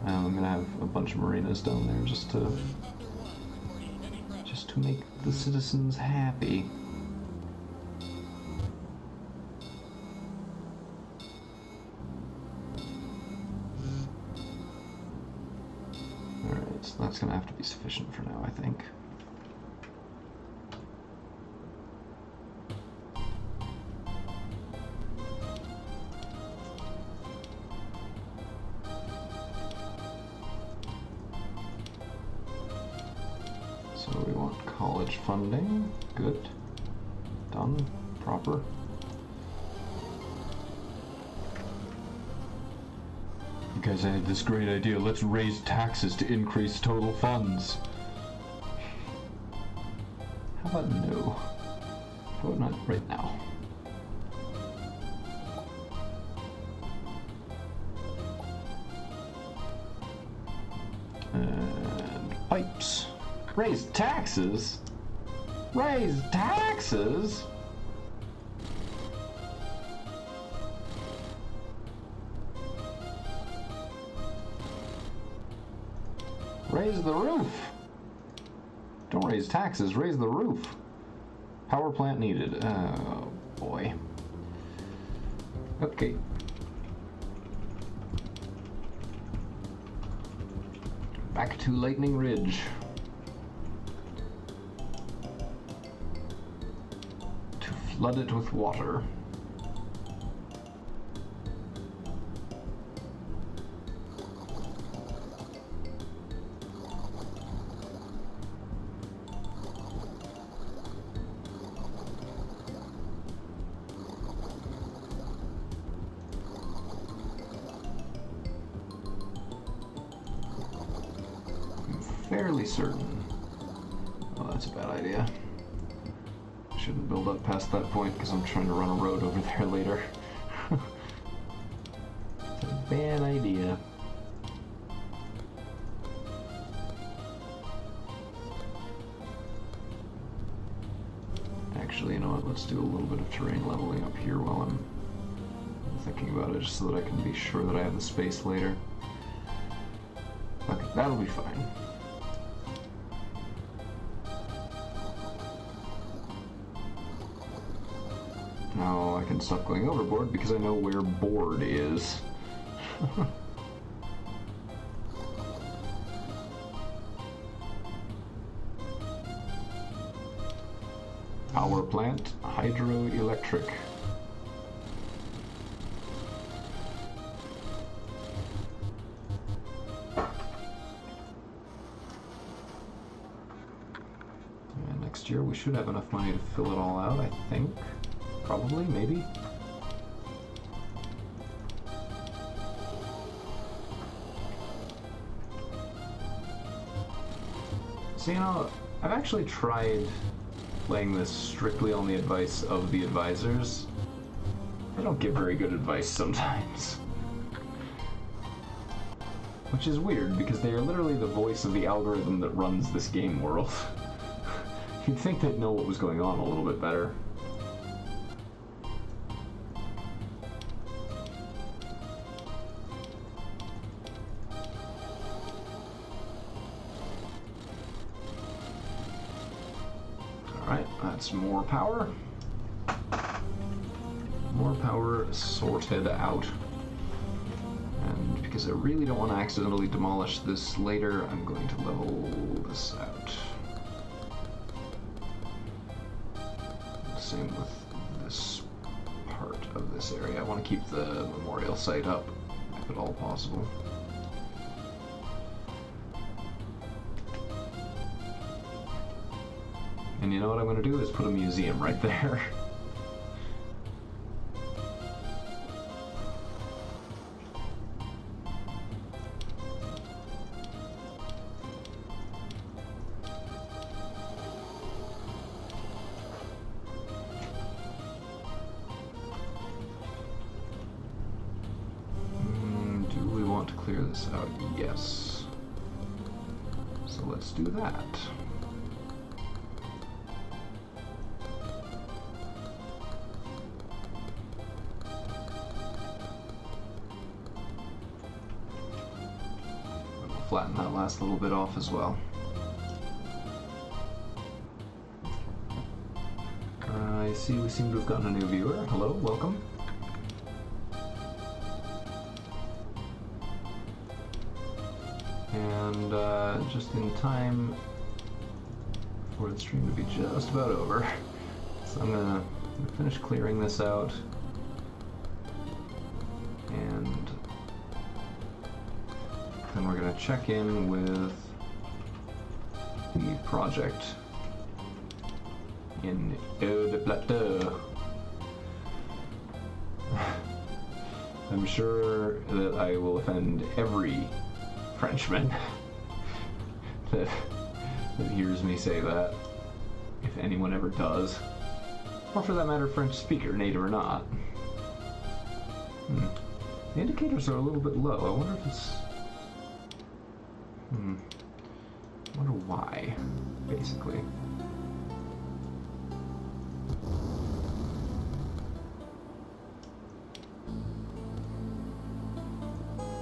A: I'm gonna have a bunch of marinas down there just to make the citizens happy. Alright, so that's gonna have to be sufficient for now, I think. So we want college funding, good. done proper. You guys had this great idea. Let's raise taxes to increase total funds. How about no? How about not right now? And pipes. Raise taxes? Raise taxes? Raise the roof. Don't raise taxes, raise the roof. Power plant needed. Oh boy. Okay. Back to Lightning Ridge. To flood it with water. Fairly certain. Oh, that's a bad idea. I shouldn't build up past that point because I'm trying to run a road over there later. It's a bad idea. Actually, you know what? Let's do a little bit of terrain leveling up here while I'm thinking about it, just so that I can be sure that I have the space later. Okay, that'll be fine. Now I can stop going overboard because I know where board is. Power plant, hydroelectric. And next year we should have enough money to fill it all out, I think. Probably, maybe. So, you know, I've actually tried playing this strictly on the advice of the advisors. They don't give very good advice sometimes. Which is weird, because they are literally the voice of the algorithm that runs this game world. You'd think they'd know what was going on a little bit better. Alright, that's more power. More power sorted out. And because I really don't want to accidentally demolish this later, I'm going to level this out. Same with this part of this area. I want to keep the memorial site up, if at all possible. And you know what I'm going to do is put a museum right there. Do we want to clear this out? Yes. So let's do that. Flatten that last little bit off as well. I see we seem to have gotten a new viewer. Hello, welcome. And just in time for the stream to be just about over. So I'm gonna finish clearing this out. And then we're going to check in with the project in Eau de Plateau. I'm sure that I will offend every Frenchman that hears me say that, if anyone ever does. Or for that matter, French speaker, native or not. The indicators are a little bit low. I wonder if it's... I wonder why, basically.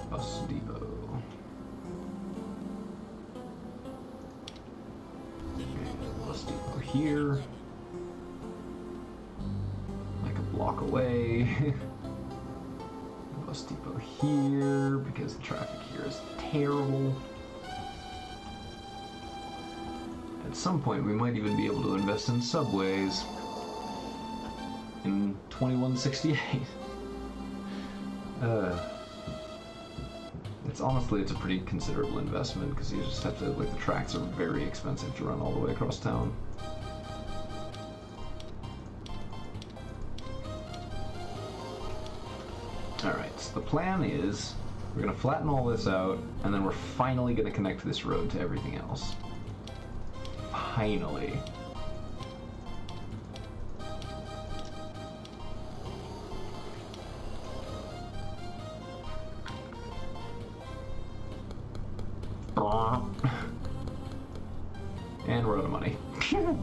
A: Bus depot. And bus depot here. Like a block away. Bus depot here, because the traffic here is terrible. At some point, we might even be able to invest in subways in 2168. It's a pretty considerable investment, because you just have to, like, the tracks are very expensive to run all the way across town. Alright, so the plan is we're going to flatten all this out, and then we're finally going to connect this road to everything else. Finally. And we're out of money. 2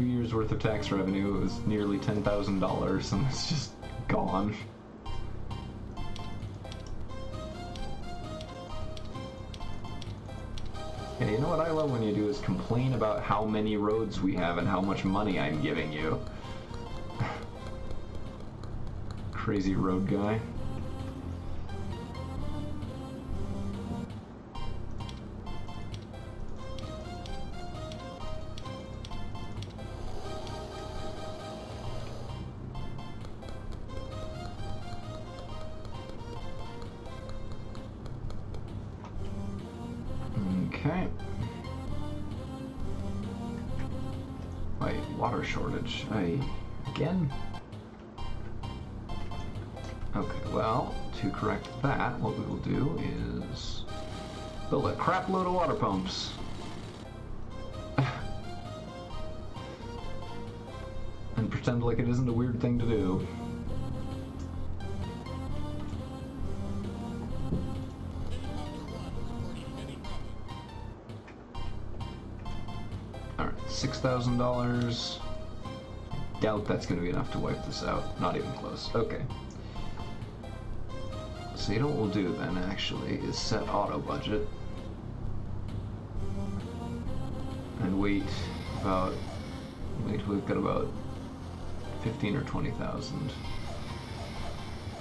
A: years worth of tax revenue. It was nearly $10,000, and it's just gone. Yeah, you know what I love when you do is complain about how many roads we have and how much money I'm giving you. Crazy road guy. Okay. Wait, water shortage. Again? Okay, well, to correct that, what we will do is build a crap load of water pumps. And pretend like it isn't a weird thing to do. $6,000. Doubt that's going to be enough to wipe this out. Not even close. Okay. So you know what we'll do then, actually, is set auto budget. And wait, we've got about 15 or 20,000.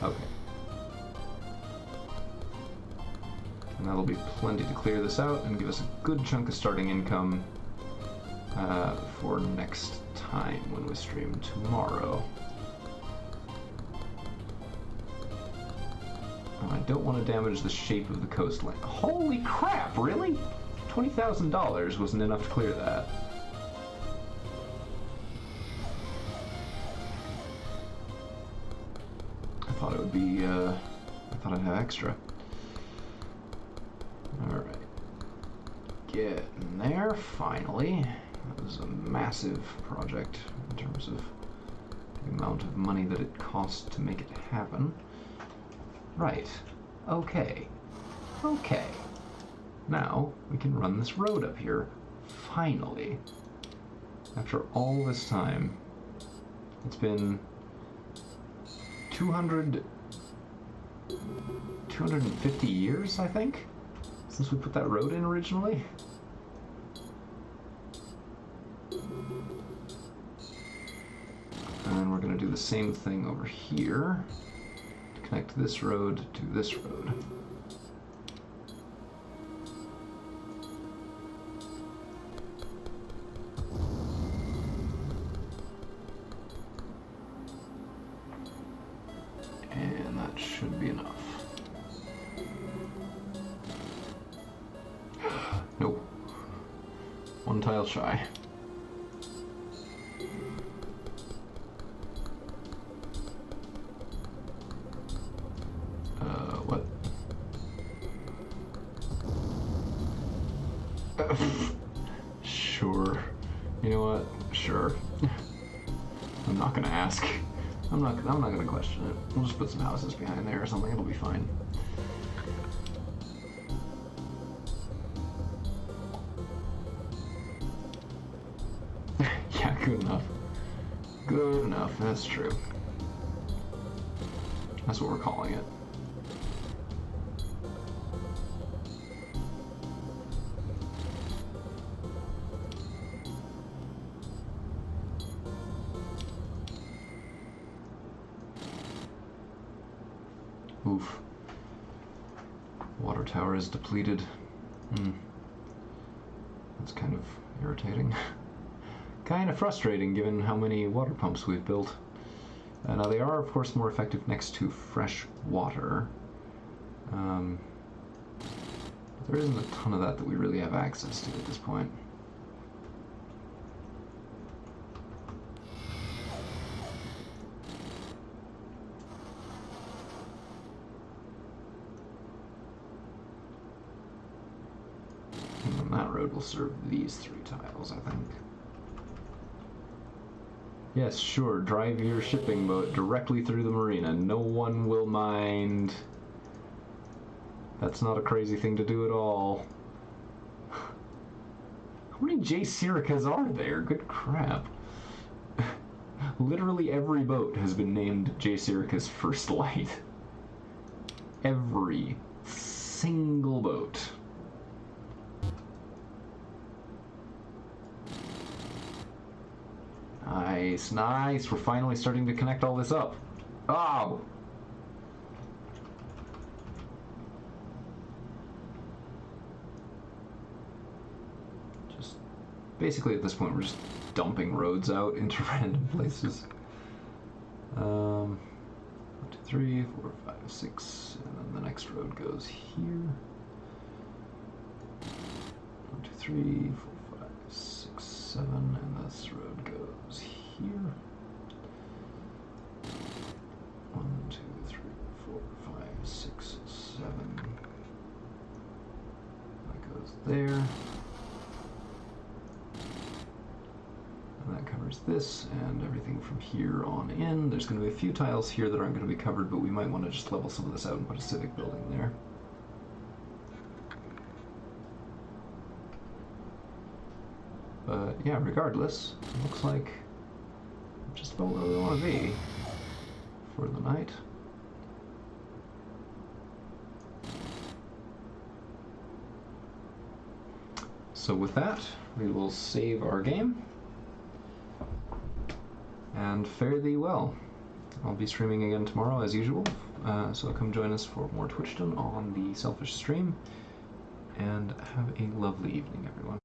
A: Okay. And that'll be plenty to clear this out and give us a good chunk of starting income for next time when we stream tomorrow. And I don't want to damage the shape of the coastline. Holy crap, really? $20,000 wasn't enough to clear that. I thought it would be, I thought I'd have extra. Alright. Getting there, finally. That was a massive project in terms of the amount of money that it cost to make it happen. Right. Okay. Okay. Now we can run this road up here. Finally. After all this time. It's been 250 years, I think, since we put that road in originally. And we're going to do the same thing over here to connect this road to this road. And that should be enough. Nope. One tile shy. Sure. You know what? Sure. I'm not gonna ask. I'm not gonna question it. We'll just put some houses behind there or something. It'll be fine. Yeah, good enough. Good enough. That's true. That's what we're calling it. Oof. Water tower is depleted. That's kind of irritating. Kind of frustrating given how many water pumps we've built. Now they are of course more effective next to fresh water. There isn't a ton of that we really have access to at this point. And that road will serve these 3 tiles, I think. Yes, sure, drive your shipping boat directly through the marina. No one will mind. That's not a crazy thing to do at all. How many J. Siricas are there? Good crap. Literally every boat has been named J. Sirica's First Light. Every single boat. Nice, nice. We're finally starting to connect all this up. Oh! Just basically at this point we're just dumping roads out into random places. 1, 2, 3, 4, 5, 6, and then the next road goes here. 1, 2, 3, 4, 5, 6, 7, and this road goes here. 1, 2, 3, 4, 5, 6, 7. That goes there. And that covers this and everything from here on in. There's going to be a few tiles here that aren't going to be covered, but we might want to just level some of this out and put a civic building there. But yeah, regardless, it looks like just about where we want to be for the night. So with that, we will save our game and fare thee well. I'll be streaming again tomorrow as usual, so come join us for more Twitchton on the Selfish stream, and have a lovely evening, everyone.